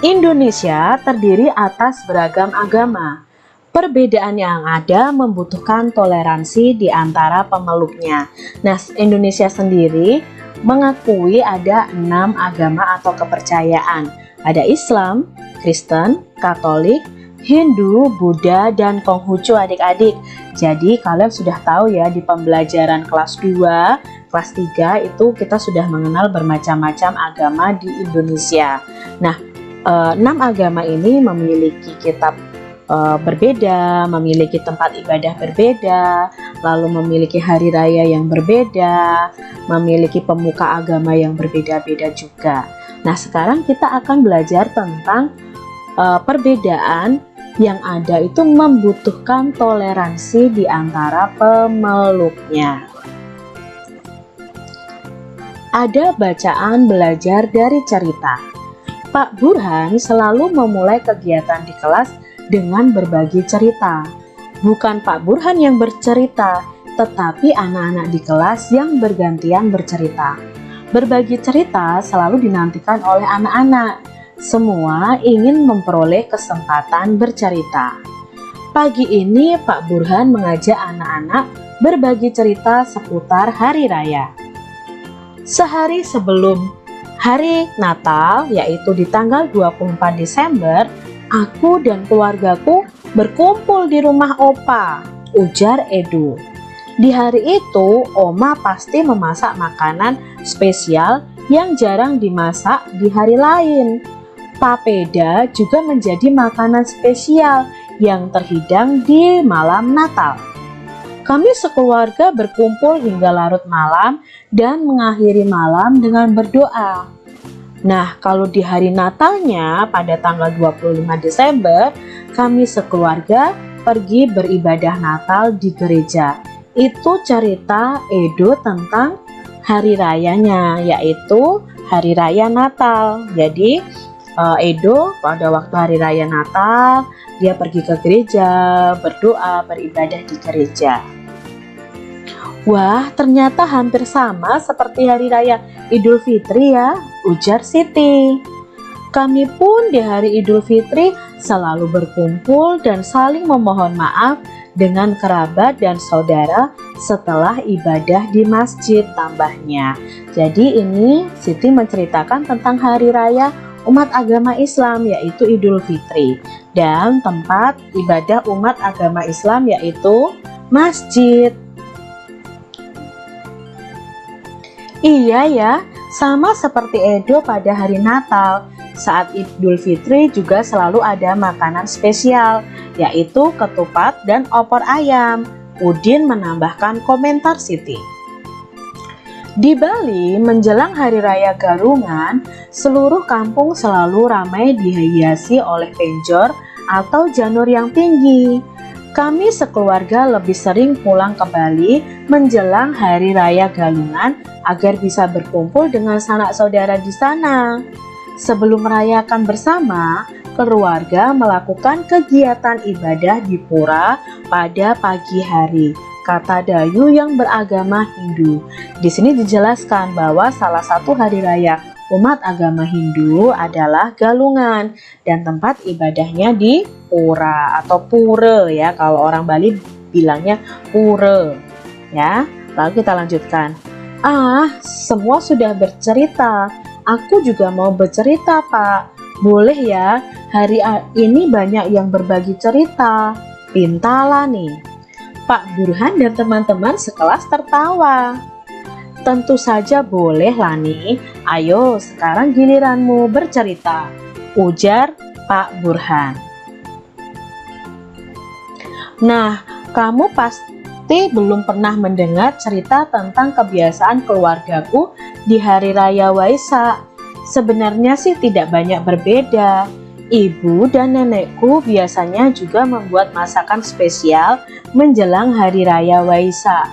Indonesia terdiri atas beragam agama. Perbedaan yang ada membutuhkan toleransi di antara pemeluknya. Nah, Indonesia sendiri mengakui ada 6 agama atau kepercayaan. Ada Islam, Kristen, Katolik, Hindu, Buddha, dan Konghucu adik-adik. Jadi kalian sudah tahu ya, di pembelajaran kelas 2, kelas 3 itu kita sudah mengenal bermacam-macam agama di Indonesia. Nah, 6 agama ini memiliki kitab berbeda, memiliki tempat ibadah berbeda, lalu memiliki hari raya yang berbeda, memiliki pemuka agama yang berbeda-beda juga. Nah, sekarang kita akan belajar tentang perbedaan yang ada itu membutuhkan toleransi di antara pemeluknya. Ada bacaan belajar dari cerita. Pak Burhan selalu memulai kegiatan di kelas dengan berbagi cerita. Bukan Pak Burhan yang bercerita, tetapi anak-anak di kelas yang bergantian bercerita. Berbagi cerita selalu dinantikan oleh anak-anak. Semua ingin memperoleh kesempatan bercerita. Pagi ini Pak Burhan mengajak anak-anak berbagi cerita seputar hari raya. Sehari sebelum hari Natal, yaitu di tanggal 24 Desember, aku dan keluargaku berkumpul di rumah Opa, ujar Edo. Di hari itu, Oma pasti memasak makanan spesial yang jarang dimasak di hari lain. Papeda juga menjadi makanan spesial yang terhidang di malam Natal. Kami sekeluarga berkumpul hingga larut malam dan mengakhiri malam dengan berdoa. Nah, kalau di hari Natalnya pada tanggal 25 Desember, kami sekeluarga pergi beribadah Natal di gereja. Itu cerita Edo tentang hari rayanya, yaitu hari raya Natal. Jadi, Edo pada waktu hari raya Natal, dia pergi ke gereja, berdoa, beribadah di gereja. Wah, ternyata hampir sama seperti hari raya Idul Fitri ya, ujar Siti. Kami pun di hari Idul Fitri selalu berkumpul dan saling memohon maaf dengan kerabat dan saudara setelah ibadah di masjid, tambahnya. Jadi ini Siti menceritakan tentang hari raya umat agama Islam, yaitu Idul Fitri, dan tempat ibadah umat agama Islam yaitu masjid. Iya ya, sama seperti Edo pada hari Natal. Saat Idul Fitri juga selalu ada makanan spesial, yaitu ketupat dan opor ayam. Udin menambahkan komentar Siti. Di Bali, menjelang Hari Raya Galungan, seluruh kampung selalu ramai dihiasi oleh penjor atau janur yang tinggi. Kami sekeluarga lebih sering pulang ke Bali menjelang Hari Raya Galungan agar bisa berkumpul dengan sanak saudara di sana. Sebelum merayakan bersama, keluarga melakukan kegiatan ibadah di pura pada pagi hari, kata Dayu yang beragama Hindu. Di sini dijelaskan bahwa salah satu hari raya umat agama Hindu adalah Galungan dan tempat ibadahnya di pura atau pura ya, kalau orang Bali bilangnya pura ya. Lalu kita lanjutkan. Semua sudah bercerita. Aku juga mau bercerita, Pak. Boleh ya, hari ini banyak yang berbagi cerita. Pintalah nih. Pak Burhan dan teman-teman sekelas tertawa. Tentu saja boleh Lani. Ayo sekarang giliranmu bercerita, ujar Pak Burhan. Nah, kamu pasti belum pernah mendengar cerita tentang kebiasaan keluargaku di Hari Raya Waisak. Sebenarnya sih tidak banyak berbeda. Ibu dan nenekku biasanya juga membuat masakan spesial menjelang Hari Raya Waisak.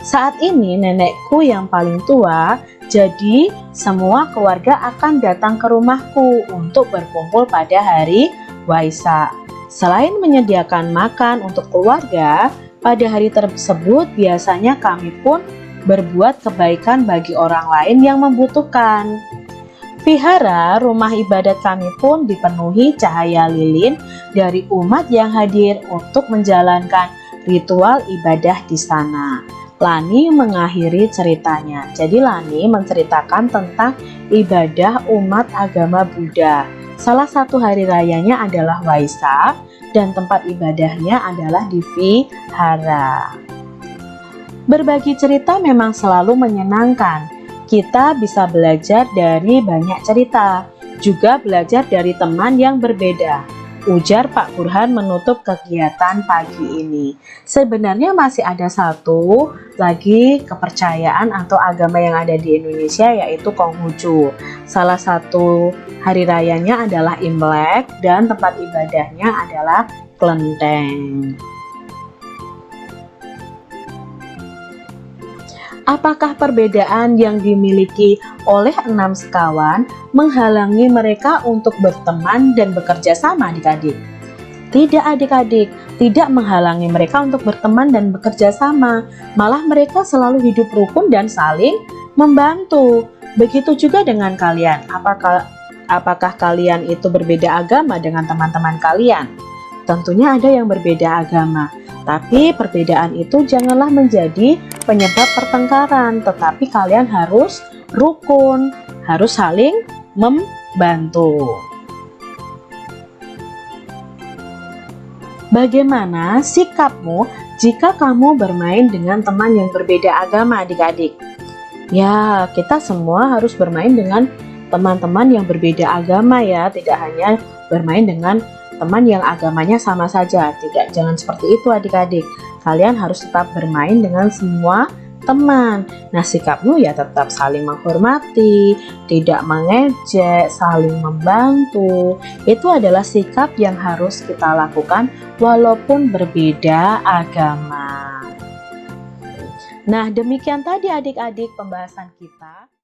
Saat ini nenekku yang paling tua, jadi semua keluarga akan datang ke rumahku untuk berkumpul pada hari Waisak. Selain menyediakan makan untuk keluarga, pada hari tersebut biasanya kami pun berbuat kebaikan bagi orang lain yang membutuhkan. Vihara rumah ibadat kami pun dipenuhi cahaya lilin dari umat yang hadir untuk menjalankan ritual ibadah di sana. Lani mengakhiri ceritanya. Jadi Lani menceritakan tentang ibadah umat agama Buddha. Salah satu hari rayanya adalah Waisak dan tempat ibadahnya adalah di Vihara. Berbagi cerita memang selalu menyenangkan. Kita bisa belajar dari banyak cerita, juga belajar dari teman yang berbeda, ujar Pak Burhan menutup kegiatan pagi ini. Sebenarnya masih ada satu lagi kepercayaan atau agama yang ada di Indonesia, yaitu Konghucu. Salah satu hari rayanya adalah Imlek dan tempat ibadahnya adalah Klenteng. Apakah perbedaan yang dimiliki oleh 6 sekawan menghalangi mereka untuk berteman dan bekerja sama adik-adik? Tidak adik-adik, tidak menghalangi mereka untuk berteman dan bekerja sama. Malah mereka selalu hidup rukun dan saling membantu. Begitu juga dengan kalian. Apakah kalian itu berbeda agama dengan teman-teman kalian? Tentunya ada yang berbeda agama. Tapi perbedaan itu janganlah menjadi penyebab pertengkaran, tetapi kalian harus rukun, harus saling membantu. Bagaimana sikapmu jika kamu bermain dengan teman yang berbeda agama adik-adik? Ya, kita semua harus bermain dengan teman-teman yang berbeda agama ya, tidak hanya bermain dengan teman yang agamanya sama saja. Tidak, jangan seperti itu adik-adik. Kalian harus tetap bermain dengan semua teman. Nah, sikapmu ya tetap saling menghormati, tidak mengejek, saling membantu. Itu adalah sikap yang harus kita lakukan walaupun berbeda agama. Nah, demikian tadi adik-adik pembahasan kita.